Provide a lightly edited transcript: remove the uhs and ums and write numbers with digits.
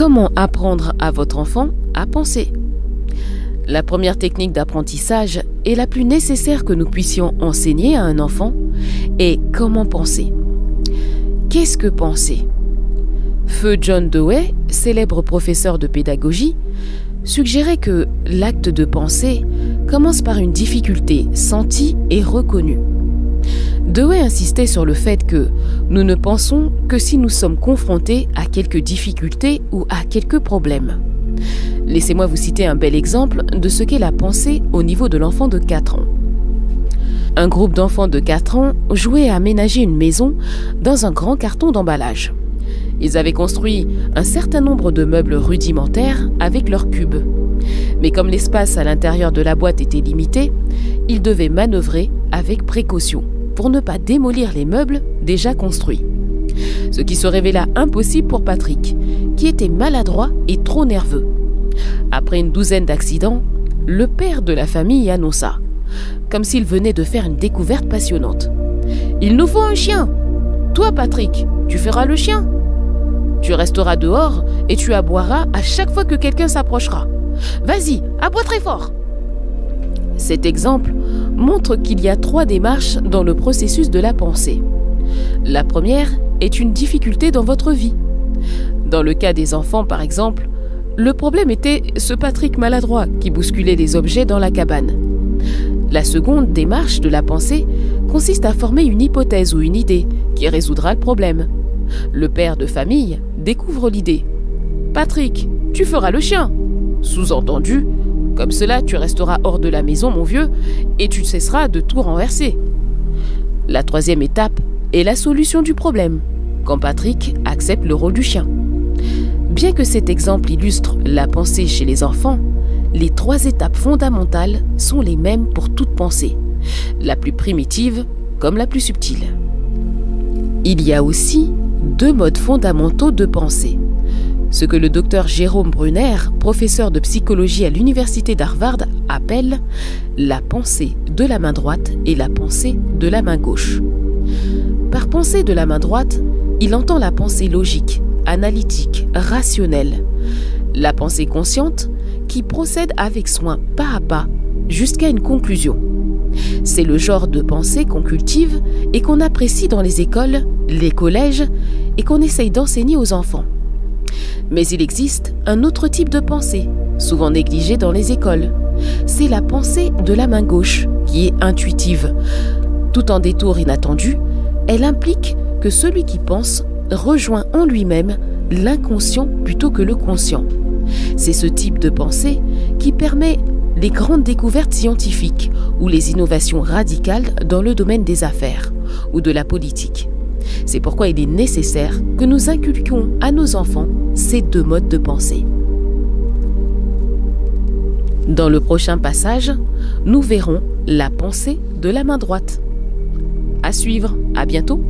Comment apprendre à votre enfant à penser? La première technique d'apprentissage et la plus nécessaire que nous puissions enseigner à un enfant est comment penser. Qu'est-ce que penser? Feu John Dewey, célèbre professeur de pédagogie, suggérait que l'acte de penser commence par une difficulté sentie et reconnue. Dewey insistait sur le fait que nous ne pensons que si nous sommes confrontés à quelques difficultés ou à quelques problèmes. Laissez-moi vous citer un bel exemple de ce qu'est la pensée au niveau de l'enfant de 4 ans. Un groupe d'enfants de 4 ans jouait à aménager une maison dans un grand carton d'emballage. Ils avaient construit un certain nombre de meubles rudimentaires avec leurs cubes. Mais comme l'espace à l'intérieur de la boîte était limité, ils devaient manœuvrer avec précaution pour ne pas démolir les meubles déjà construits. Ce qui se révéla impossible pour Patrick, qui était maladroit et trop nerveux. Après une douzaine d'accidents, le père de la famille annonça, comme s'il venait de faire une découverte passionnante: « Il nous faut un chien. Toi, Patrick, tu feras le chien. Tu resteras dehors et tu aboieras à chaque fois que quelqu'un s'approchera. Vas-y, aboie très fort. » Cet exemple montre qu'il y a 3 démarches dans le processus de la pensée. La première est une difficulté dans votre vie. Dans le cas des enfants, par exemple, le problème était ce Patrick maladroit qui bousculait les objets dans la cabane. La seconde démarche de la pensée consiste à former une hypothèse ou une idée qui résoudra le problème. Le père de famille découvre l'idée. « Patrick, tu feras le chien. » Sous-entendu, comme cela, tu resteras hors de la maison, mon vieux, et tu cesseras de tout renverser. La troisième étape est la solution du problème, quand Patrick accepte le rôle du chien. Bien que cet exemple illustre la pensée chez les enfants, les 3 étapes fondamentales sont les mêmes pour toute pensée, la plus primitive comme la plus subtile. Il y a aussi 2 modes fondamentaux de pensée. Ce que le docteur Jérôme Brunner, professeur de psychologie à l'université d'Harvard, appelle la pensée de la main droite et la pensée de la main gauche. Par pensée de la main droite, il entend la pensée logique, analytique, rationnelle, la pensée consciente qui procède avec soin pas à pas jusqu'à une conclusion. C'est le genre de pensée qu'on cultive et qu'on apprécie dans les écoles, les collèges et qu'on essaye d'enseigner aux enfants. Mais il existe un autre type de pensée, souvent négligé dans les écoles. C'est la pensée de la main gauche, qui est intuitive. Tout en détour inattendu, elle implique que celui qui pense rejoint en lui-même l'inconscient plutôt que le conscient. C'est ce type de pensée qui permet les grandes découvertes scientifiques ou les innovations radicales dans le domaine des affaires ou de la politique. C'est pourquoi il est nécessaire que nous inculquions à nos enfants ces 2 modes de pensée. Dans le prochain passage, nous verrons la pensée de la main droite. À suivre, à bientôt.